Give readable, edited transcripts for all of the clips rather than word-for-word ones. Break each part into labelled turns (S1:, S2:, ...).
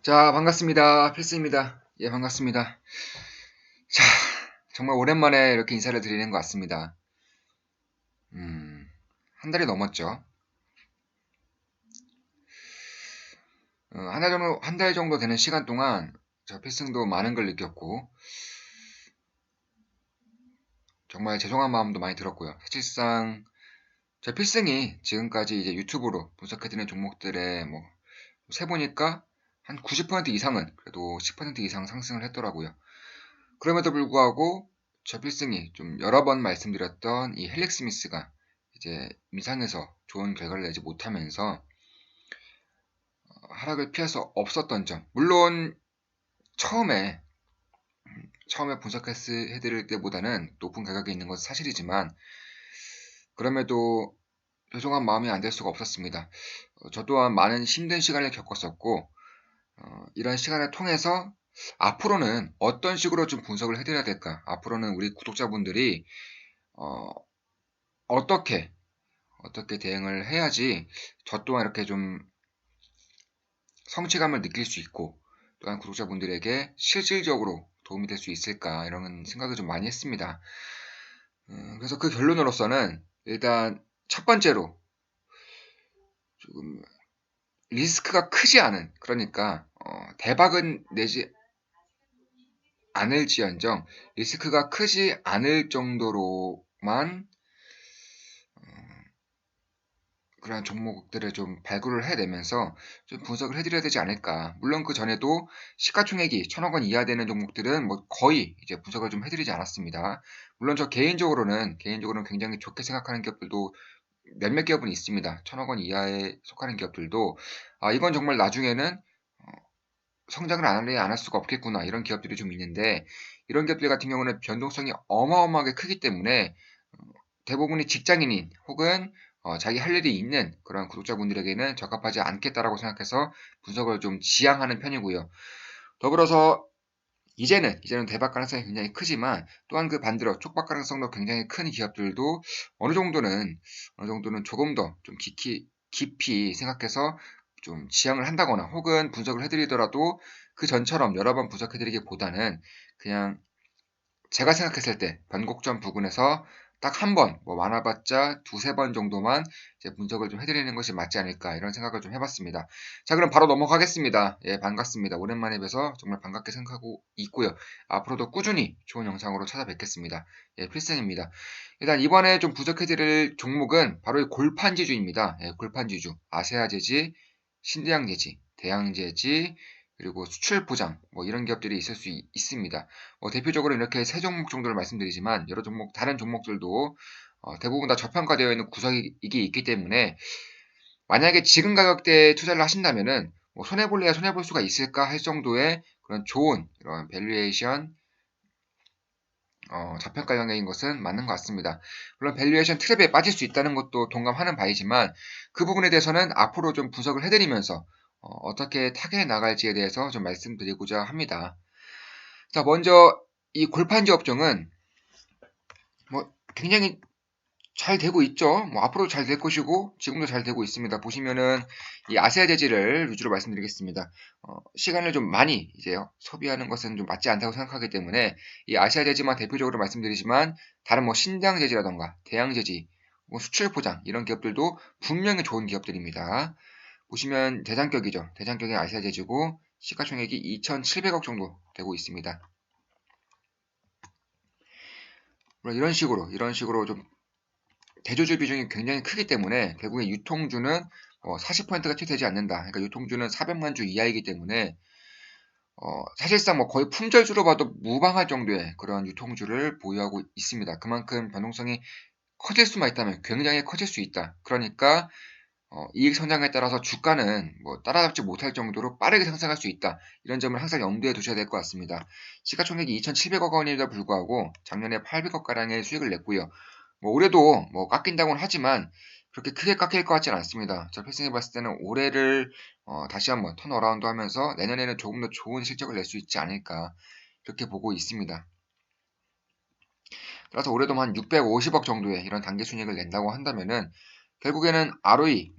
S1: 자, 반갑습니다. 필스입니다. 예, 반갑습니다. 자, 정말 오랜만에 이렇게 인사를 드리는 것 같습니다. 한 달이 넘었죠. 한 달 정도 되는 시간 동안 저 필승도 많은 걸 느꼈고, 정말 죄송한 마음도 많이 들었고요. 사실상 저 필승이 지금까지 이제 유튜브로 분석해드리는 종목들의 세보니까 한 90% 이상은 그래도 10% 이상 상승을 했더라고요. 그럼에도 불구하고 저 필승이 좀 여러 번 말씀드렸던 이 헬릭 스미스가 이제 미상에서 좋은 결과를 내지 못하면서 하락을 피할 수 없었던 점. 물론 처음에 분석해드릴 때보다는 높은 가격이 있는 것은 사실이지만 그럼에도 죄송한 마음이 안 될 수가 없었습니다. 저 또한 많은 힘든 시간을 겪었었고 이런 시간을 통해서 앞으로는 어떤 식으로 좀 분석을 해드려야 될까? 앞으로는 우리 구독자분들이 어, 어떻게 대응을 해야지 저 또한 이렇게 좀 성취감을 느낄 수 있고 또한 구독자분들에게 실질적으로 도움이 될 수 있을까 이런 생각을 좀 많이 했습니다. 그래서 그 결론으로서는 일단 첫 번째로 조금 리스크가 크지 않은 그러니까 대박은 내지 않을지언정 리스크가 크지 않을 정도로만 그런 종목들을 좀 발굴을 해내면서 좀 분석을 해드려야 되지 않을까. 물론 그 전에도 시가총액이 1,000억 원 이하 되는 종목들은 뭐 거의 이제 분석을 좀 해드리지 않았습니다. 물론 저 개인적으로는 굉장히 좋게 생각하는 기업들도 몇몇 기업은 있습니다. 1,000억 원 이하에 속하는 기업들도 이건 정말 나중에는 성장을 안 할 수가 없겠구나 이런 기업들이 좀 있는데 이런 기업들 같은 경우는 변동성이 어마어마하게 크기 때문에 대부분이 직장인인 혹은 자기 할 일이 있는 그런 구독자분들에게는 적합하지 않겠다라고 생각해서 분석을 좀 지양하는 편이고요. 더불어서 이제는 대박 가능성이 굉장히 크지만 또한 그 반대로 촉박 가능성도 굉장히 큰 기업들도 어느 정도는 조금 더 좀 깊이 생각해서 좀 지양을 한다거나 혹은 분석을 해드리더라도 그 전처럼 여러 번 분석해드리기보다는 그냥 제가 생각했을 때 변곡점 부근에서 딱 한 번, 많아봤자 두세 번 정도만 이제 분석을 좀 해드리는 것이 맞지 않을까 이런 생각을 좀 해봤습니다. 자, 그럼 바로 넘어가겠습니다. 예, 반갑습니다. 오랜만에 뵈서 정말 반갑게 생각하고 있고요. 앞으로도 꾸준히 좋은 영상으로 찾아뵙겠습니다. 예, 필승입니다. 일단 이번에 좀 분석해드릴 종목은 바로 이 골판지주입니다. 예, 골판지주, 아세아제지, 신대양제지, 대양제지, 그리고 수출 보장 이런 기업들이 있을 수 있습니다. 대표적으로 이렇게 세 종목 정도를 말씀드리지만 여러 종목 다른 종목들도 대부분 다 저평가되어 있는 구석이 있기 때문에 만약에 지금 가격대에 투자를 하신다면은 손해볼래야 손해볼 수가 있을까 할 정도의 그런 좋은 이런 밸류에이션 저평가 영역인 것은 맞는 것 같습니다. 물론 밸류에이션 트랩에 빠질 수 있다는 것도 동감하는 바이지만 그 부분에 대해서는 앞으로 좀 분석을 해드리면서 어떻게 타겟해 나갈지에 대해서 좀 말씀드리고자 합니다. 자, 먼저 이 골판지 업종은 굉장히 잘 되고 있죠. 앞으로도 잘 될 것이고 지금도 잘 되고 있습니다. 보시면은 이 아세아 재질을 위주로 말씀드리겠습니다. 시간을 좀 많이 이제 소비하는 것은 좀 맞지 않다고 생각하기 때문에 이 아시아 재질만 대표적으로 말씀드리지만 다른 신장 재질이라던가 대양 재질, 수출 포장 이런 기업들도 분명히 좋은 기업들입니다. 보시면 대장격이죠. 대장격이 아시아 재질고 시가총액이 2,700억 정도 되고 있습니다. 이런 식으로 좀 대조주 비중이 굉장히 크기 때문에 결국에 유통주는 40%가 채 되지 않는다. 그러니까 유통주는 400만 주 이하이기 때문에 사실상 거의 품절주로 봐도 무방할 정도의 그런 유통주를 보유하고 있습니다. 그만큼 변동성이 커질 수만 있다면 굉장히 커질 수 있다. 그러니까 이익 성장에 따라서 주가는 따라잡지 못할 정도로 빠르게 상승할 수 있다. 이런 점을 항상 염두에 두셔야 될 것 같습니다. 시가총액이 2,700억 원임에도 불구하고 작년에 800억 가량의 수익을 냈고요. 올해도 깎인다고는 하지만 그렇게 크게 깎일 것 같지는 않습니다. 저 필승이 봤을 때는 올해를 다시 한번 턴어라운드 하면서 내년에는 조금 더 좋은 실적을 낼 수 있지 않을까 이렇게 보고 있습니다. 따라서 올해도 한 650억 정도의 이런 단기 순이익을 낸다고 한다면은 결국에는 ROE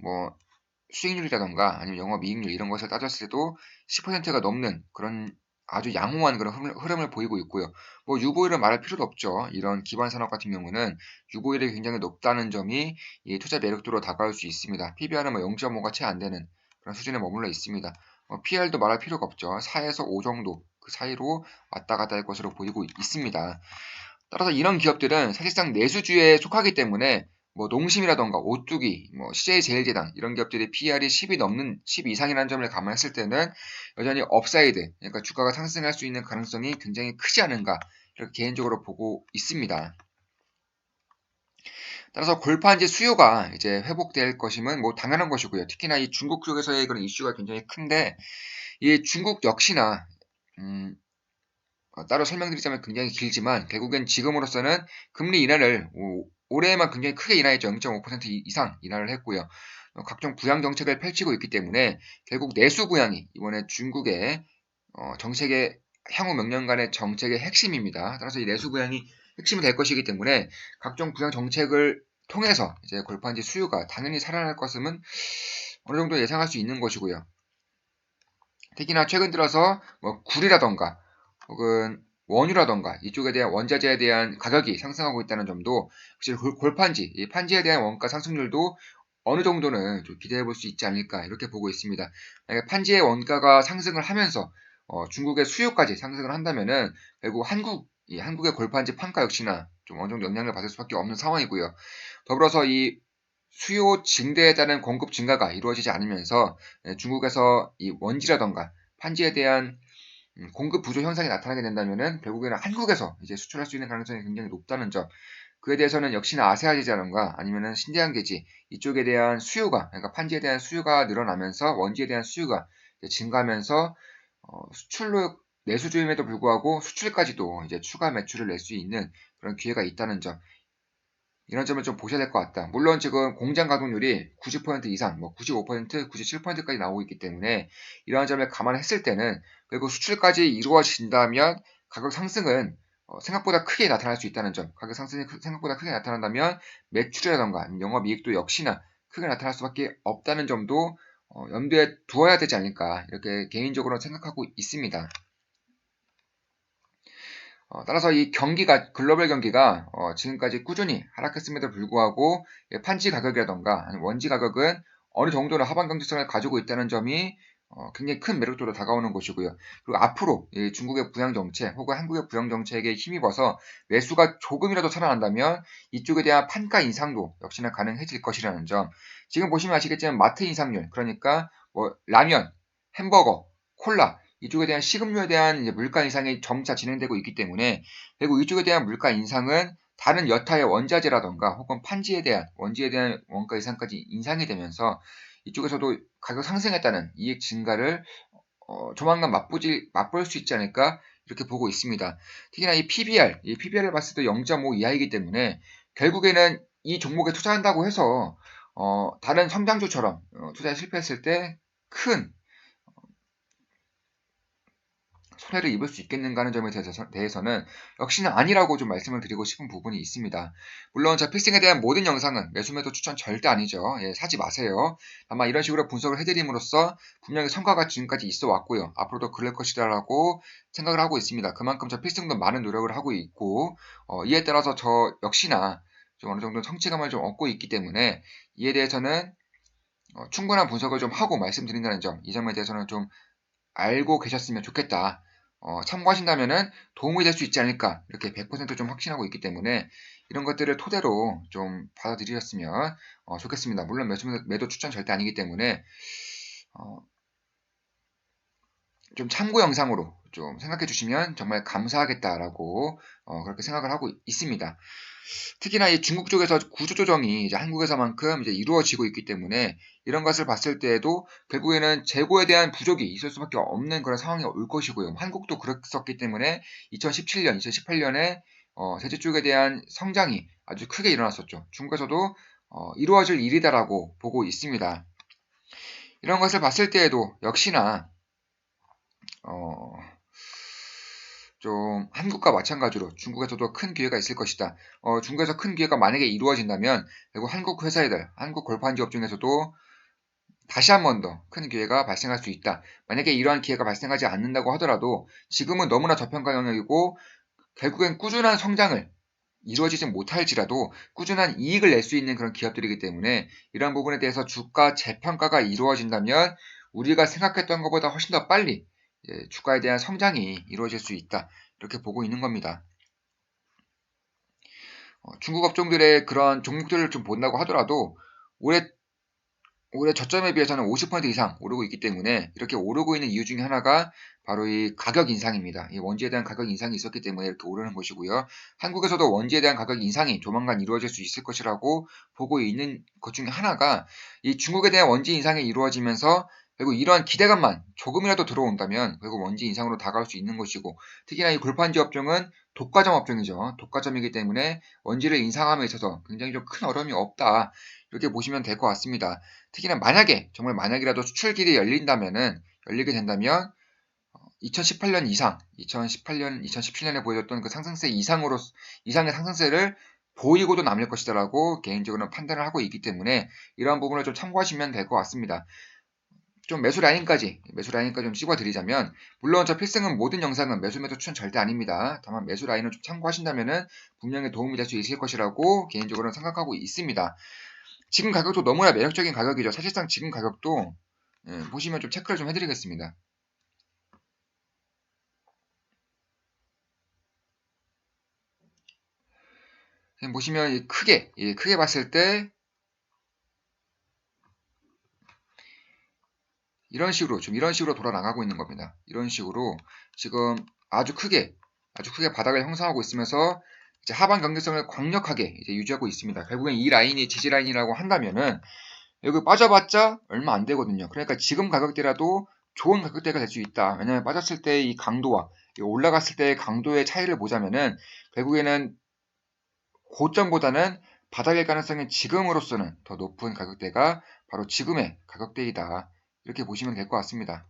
S1: 수익률이라던가 아니면 영업이익률 이런 것을 따졌을 때도 10%가 넘는 그런 아주 양호한 그런 흐름을 보이고 있고요. 뭐 유보율을 말할 필요도 없죠. 이런 기반 산업 같은 경우는 유보율이 굉장히 높다는 점이 이 투자 매력도로 다가올 수 있습니다. PBR은 뭐 0.5가 채 안 되는 그런 수준에 머물러 있습니다. PR도 말할 필요가 없죠. 4에서 5 정도 그 사이로 왔다 갔다 할 것으로 보이고 있습니다. 따라서 이런 기업들은 사실상 내수주에 속하기 때문에 뭐 농심이라던가 오뚜기, 뭐 CJ제일제당 이런 기업들이 PER이 10이 넘는 10 이상이라는 점을 감안했을 때는 여전히 업사이드, 그러니까 주가가 상승할 수 있는 가능성이 굉장히 크지 않은가 이렇게 개인적으로 보고 있습니다. 따라서 골판지 수요가 이제 회복될 것임은 뭐 당연한 것이고요. 특히나 이 중국 쪽에서의 그런 이슈가 굉장히 큰데 이 중국 역시나 따로 설명드리자면 굉장히 길지만 결국엔 지금으로서는 금리 인하를 올해에만 굉장히 크게 인하했죠. 0.5% 이상 인하를 했고요. 각종 부양 정책을 펼치고 있기 때문에 결국 내수 부양이 이번에 중국의 정책의 향후 몇 년간의 정책의 핵심입니다. 따라서 이 내수 부양이 핵심이 될 것이기 때문에 각종 부양 정책을 통해서 이제 골판지 수요가 당연히 살아날 것임은 어느 정도 예상할 수 있는 것이고요. 특히나 최근 들어서 뭐 굴이라던가 혹은 원유라던가 이쪽에 대한 원자재에 대한 가격이 상승하고 있다는 점도 확실히 골판지, 이 판지에 대한 원가 상승률도 어느 정도는 좀 기대해 볼 수 있지 않을까 이렇게 보고 있습니다. 만약에 판지의 원가가 상승을 하면서 중국의 수요까지 상승을 한다면은 결국 한국의 골판지 판가 역시나 좀 어느 정도 영향을 받을 수밖에 없는 상황이고요. 더불어서 이 수요 증대에 따른 공급 증가가 이루어지지 않으면서 중국에서 이 원지라던가 판지에 대한 공급 부족 현상이 나타나게 된다면은 결국에는 한국에서 이제 수출할 수 있는 가능성이 굉장히 높다는 점. 그에 대해서는 역시나 아세아제자론가 아니면은 신대한계지 이쪽에 대한 수요가 그러니까 판지에 대한 수요가 늘어나면서 원지에 대한 수요가 증가하면서 수출로 내수주임에도 불구하고 수출까지도 이제 추가 매출을 낼 수 있는 그런 기회가 있다는 점. 이런 점을 좀 보셔야 될 것 같다. 물론 지금 공장 가동률이 90% 이상, 뭐 95%, 97%까지 나오고 있기 때문에 이러한 점을 감안했을 때는 결국 수출까지 이루어진다면 가격 상승은 생각보다 크게 나타날 수 있다는 점. 가격 상승이 생각보다 크게 나타난다면 매출이라던가 영업이익도 역시나 크게 나타날 수밖에 없다는 점도 염두에 두어야 되지 않을까 이렇게 개인적으로 생각하고 있습니다. 따라서 이 경기가 글로벌 경기가 지금까지 꾸준히 하락했음에도 불구하고 판지 가격이라던가 원지 가격은 어느 정도는 하방 경직성을 가지고 있다는 점이 굉장히 큰 매력도로 다가오는 것이고요. 그리고 앞으로 중국의 부양 정책 혹은 한국의 부양 정책에 힘입어서 매수가 조금이라도 살아난다면 이쪽에 대한 판가 인상도 역시나 가능해질 것이라는 점. 지금 보시면 아시겠지만 마트 인상률 그러니까 뭐 라면, 햄버거, 콜라 이쪽에 대한 식음료에 대한 이제 물가 인상이 점차 진행되고 있기 때문에 결국 이쪽에 대한 물가 인상은 다른 여타의 원자재라던가 혹은 판지에 대한 원지에 대한 원가 인상까지 인상이 되면서 이쪽에서도 가격 상승에 따른 이익 증가를 조만간 맛볼 수 있지 않을까 이렇게 보고 있습니다. 특히나 이 PBR을 봤을 때 0.5 이하이기 때문에 결국에는 이 종목에 투자한다고 해서 다른 성장주처럼 투자에 실패했을 때큰 손해를 입을 수 있겠는가 하는 점에 대해서는 역시나 아니라고 좀 말씀을 드리고 싶은 부분이 있습니다. 물론 저 필승에 대한 모든 영상은 매수매도 추천 절대 아니죠. 예, 사지 마세요. 다만 이런 식으로 분석을 해드림으로써 분명히 성과가 지금까지 있어 왔고요. 앞으로도 그럴 것이다라고 생각을 하고 있습니다. 그만큼 저 필승도 많은 노력을 하고 있고 이에 따라서 저 역시나 좀 어느 정도 성취감을 좀 얻고 있기 때문에 이에 대해서는 충분한 분석을 좀 하고 말씀드린다는 점, 이 점에 대해서는 좀 알고 계셨으면 좋겠다. 참고하신다면은 도움이 될 수 있지 않을까 이렇게 100%좀 확신하고 있기 때문에 이런 것들을 토대로 좀 받아들이셨으면 좋겠습니다. 물론 매도 추천 절대 아니기 때문에 어, 좀 참고 영상으로 좀 생각해 주시면 정말 감사하겠다라고 그렇게 생각을 하고 있습니다. 특히나 이 중국 쪽에서 구조조정이 이제 한국에서만큼 이제 이루어지고 있기 때문에 이런 것을 봤을 때에도 결국에는 재고에 대한 부족이 있을 수밖에 없는 그런 상황이 올 것이고요. 한국도 그랬었기 때문에 2017년, 2018년에 세제 쪽에 대한 성장이 아주 크게 일어났었죠. 중국에서도 이루어질 일이다라고 보고 있습니다. 이런 것을 봤을 때에도 역시나 어, 좀 한국과 마찬가지로 중국에서도 큰 기회가 있을 것이다. 중국에서 큰 기회가 만약에 이루어진다면 결국 한국 회사들, 한국 골판지 업 중에서도 다시 한 번 더 큰 기회가 발생할 수 있다. 만약에 이러한 기회가 발생하지 않는다고 하더라도 지금은 너무나 저평가 영역이고 결국엔 꾸준한 성장을 이루어지지 못할지라도 꾸준한 이익을 낼 수 있는 그런 기업들이기 때문에 이러한 부분에 대해서 주가 재평가가 이루어진다면 우리가 생각했던 것보다 훨씬 더 빨리 주가에 대한 성장이 이루어질 수 있다. 이렇게 보고 있는 겁니다. 중국 업종들의 그런 종목들을 좀 본다고 하더라도 올해 저점에 비해서는 50% 이상 오르고 있기 때문에 이렇게 오르고 있는 이유 중에 하나가 바로 이 가격 인상입니다. 이 원지에 대한 가격 인상이 있었기 때문에 이렇게 오르는 것이고요. 한국에서도 원지에 대한 가격 인상이 조만간 이루어질 수 있을 것이라고 보고 있는 것 중에 하나가 이 중국에 대한 원지 인상이 이루어지면서 결국 이러한 기대감만 조금이라도 들어온다면 결국 원지 인상으로 다가올 수 있는 것이고, 특히나 이 골판지 업종은 독과점 업종이죠. 독과점이기 때문에 원지를 인상함에 있어서 굉장히 좀 큰 어려움이 없다. 이렇게 보시면 될 것 같습니다. 특히나 만약에 정말 만약이라도 수출길이 열리게 된다면 2018년 이상, 2018년, 2017년에 보여줬던 그 상승세 이상의 상승세를 보이고도 남을 것이다라고 개인적으로는 판단을 하고 있기 때문에 이러한 부분을 좀 참고하시면 될 것 같습니다. 좀 매수 라인까지 좀 찍어드리자면, 물론 저 필승은 모든 영상은 매수 추천 절대 아닙니다. 다만 매수 라인을 좀 참고하신다면은 분명히 도움이 될 수 있을 것이라고 개인적으로는 생각하고 있습니다. 지금 가격도 너무나 매력적인 가격이죠. 사실상 지금 가격도 보시면 좀 체크를 좀 해드리겠습니다. 보시면 크게 봤을 때 이런 식으로 돌아 나가고 있는 겁니다. 이런 식으로 지금 아주 크게 바닥을 형성하고 있으면서 이제 하방 경계성을 강력하게 이제 유지하고 있습니다. 결국엔 이 라인이 지지 라인이라고 한다면은 여기 빠져봤자 얼마 안 되거든요. 그러니까 지금 가격대라도 좋은 가격대가 될 수 있다. 왜냐하면 빠졌을 때 이 강도와 올라갔을 때의 강도의 차이를 보자면은 결국에는 고점보다는 바닥일 가능성이 지금으로서는 더 높은 가격대가 바로 지금의 가격대이다. 이렇게 보시면 될 것 같습니다.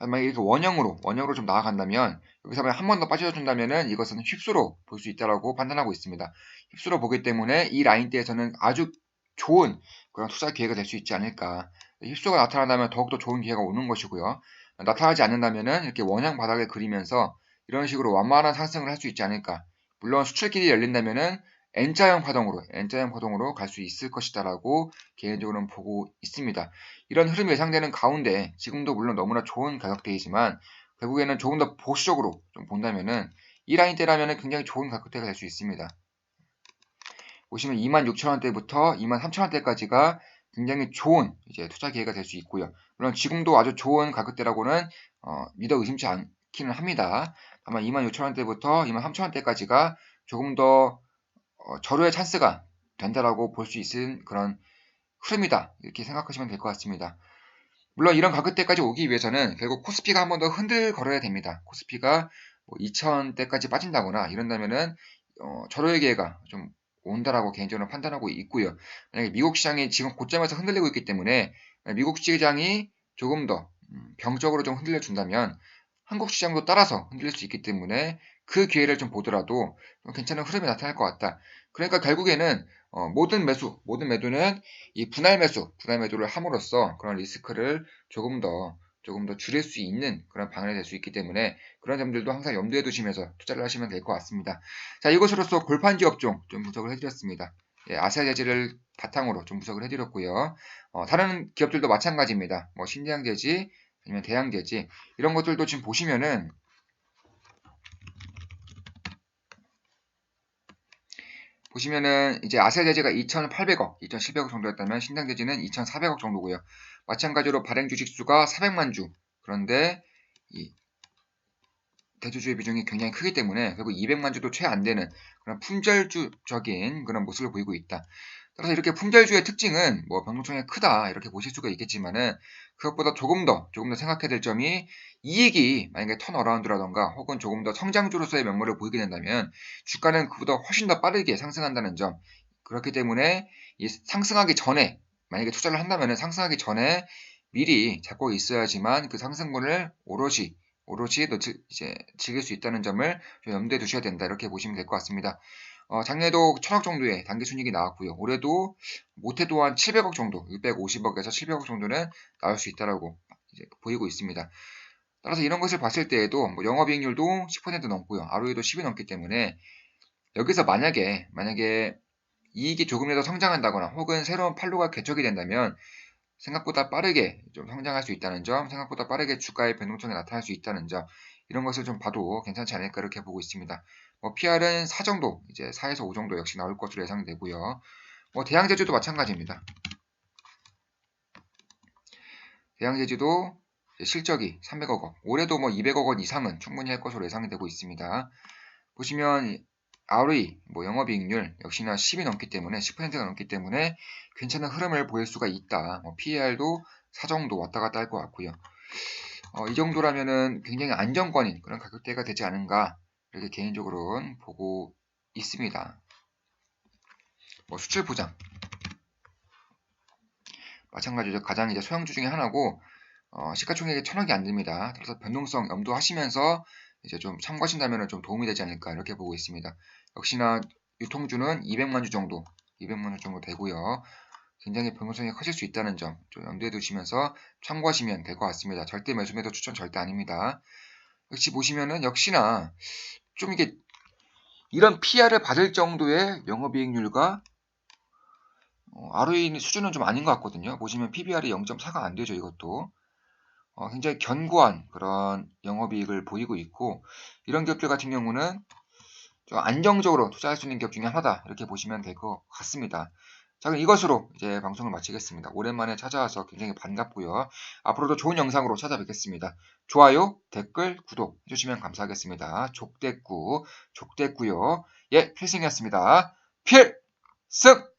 S1: 만약에 이렇게 원형으로 좀 나아간다면, 여기서 한 번 더 빠져준다면은 이것은 휩수로 볼 수 있다라고 판단하고 있습니다. 휩수로 보기 때문에 이 라인대에서는 아주 좋은 그런 투자 기회가 될 수 있지 않을까. 휩수가 나타난다면 더욱더 좋은 기회가 오는 것이고요. 나타나지 않는다면은 이렇게 원형 바닥을 그리면서 이런 식으로 완만한 상승을 할 수 있지 않을까. 물론 수출길이 열린다면은 N자형 파동으로 갈 수 있을 것이다라고 개인적으로는 보고 있습니다. 이런 흐름이 예상되는 가운데 지금도 물론 너무나 좋은 가격대이지만 결국에는 조금 더 보수적으로 좀 본다면은 이 라인대라면은 굉장히 좋은 가격대가 될 수 있습니다. 보시면 26,000원대부터 23,000원대까지가 굉장히 좋은 이제 투자 기회가 될 수 있고요. 물론 지금도 아주 좋은 가격대라고는 믿어 의심치 않기는 합니다. 다만 26,000원대부터 23,000원대까지가 조금 더 절호의 찬스가 된다라고 볼 수 있는 그런 흐름이다. 이렇게 생각하시면 될 것 같습니다. 물론 이런 가격대까지 오기 위해서는 결국 코스피가 한 번 더 흔들거려야 됩니다. 코스피가 2000대까지 빠진다거나 이런다면은 절호의 기회가 좀 온다라고 개인적으로 판단하고 있고요. 만약에 미국 시장이 지금 고점에서 흔들리고 있기 때문에 미국 시장이 조금 더 병적으로 좀 흔들려 준다면 한국 시장도 따라서 흔들릴 수 있기 때문에 그 기회를 좀 보더라도 좀 괜찮은 흐름이 나타날 것 같다. 그러니까 결국에는 모든 매도는 이 분할 매도를 함으로써 그런 리스크를 조금 더 줄일 수 있는 그런 방안이 될 수 있기 때문에 그런 점들도 항상 염두에 두시면서 투자를 하시면 될 것 같습니다. 자, 이것으로써 골판지 업종 좀 분석을 해드렸습니다. 아시아제지를 바탕으로 좀 분석을 해드렸고요. 다른 기업들도 마찬가지입니다. 뭐 신장제지, 아니면 대양제지 이런 것들도 지금 보시면은 이제 아세아제재가 2,800억, 2,700억 정도였다면 신장제지는 2,400억 정도고요. 마찬가지로 발행 주식수가 400만 주. 그런데 이 대주주의 비중이 굉장히 크기 때문에 결국 200만 주도 채 안 되는 그런 품절주적인 그런 모습을 보이고 있다. 따라서 이렇게 품절주의 특징은 뭐 변동성이 크다 이렇게 보실 수가 있겠지만은 그것보다 조금 더 생각해야 될 점이, 이익이 만약에 턴어라운드라던가 혹은 조금 더 성장주로서의 면모를 보이게 된다면 주가는 그보다 훨씬 더 빠르게 상승한다는 점. 그렇기 때문에 이 상승하기 전에, 만약에 투자를 한다면은 상승하기 전에 미리 잡고 있어야지만 그 상승분을 오롯이 이제 즐길 수 있다는 점을 좀 염두에 두셔야 된다. 이렇게 보시면 될 것 같습니다. 작년에도 1,000억 정도의 단기순이익이 나왔고요. 올해도 못해도 한 700억 정도, 650억에서 700억 정도는 나올 수 있다라고 이제 보이고 있습니다. 따라서 이런 것을 봤을 때에도 뭐 영업이익률도 10% 넘고요. ROE도 10이 넘기 때문에 여기서 만약에 이익이 조금이라도 성장한다거나 혹은 새로운 판로가 개척이 된다면 생각보다 빠르게 좀 성장할 수 있다는 점, 생각보다 빠르게 주가의 변동성이 나타날 수 있다는 점, 이런 것을 좀 봐도 괜찮지 않을까 이렇게 보고 있습니다. PR은 4 정도, 이제 4에서 5 정도 역시 나올 것으로 예상되고요. 대양제주도 마찬가지입니다. 대양제주도 실적이 300억 원, 올해도 200억 원 이상은 충분히 할 것으로 예상이 되고 있습니다. 보시면 ROE, 영업이익률 역시나 10이 넘기 때문에 10%가 넘기 때문에 괜찮은 흐름을 보일 수가 있다. PER도 4 정도 왔다 갔다 할 것 같고요. 이 정도라면은 굉장히 안정권인 그런 가격대가 되지 않은가 이렇게 개인적으로는 보고 있습니다. 수출 보장 마찬가지로 가장 이제 소형주 중에 하나고 시가총액이 1,000억이 안 됩니다. 그래서 변동성 염두하시면서 이제 좀 참고하신다면 좀 도움이 되지 않을까 이렇게 보고 있습니다. 역시나 유통주는 200만 주 정도 되고요. 굉장히 변동성이 커질 수 있다는 점 좀 염두에 두시면서 참고하시면 될 것 같습니다. 절대 매수 매도 추천 절대 아닙니다. 역시 보시면은 역시나 좀 이게 이런 PR을 받을 정도의 영업이익률과 ROE 수준은 좀 아닌 것 같거든요. 보시면 PBR이 0.4가 안 되죠. 이것도 굉장히 견고한 그런 영업이익을 보이고 있고 이런 기업들 같은 경우는 좀 안정적으로 투자할 수 있는 기업 중에 하나다 이렇게 보시면 될 것 같습니다. 자, 그럼 이것으로 이제 방송을 마치겠습니다. 오랜만에 찾아와서 굉장히 반갑고요. 앞으로도 좋은 영상으로 찾아뵙겠습니다. 좋아요, 댓글, 구독 해주시면 감사하겠습니다. 족대꾸요. 예, 필승이었습니다. 필승!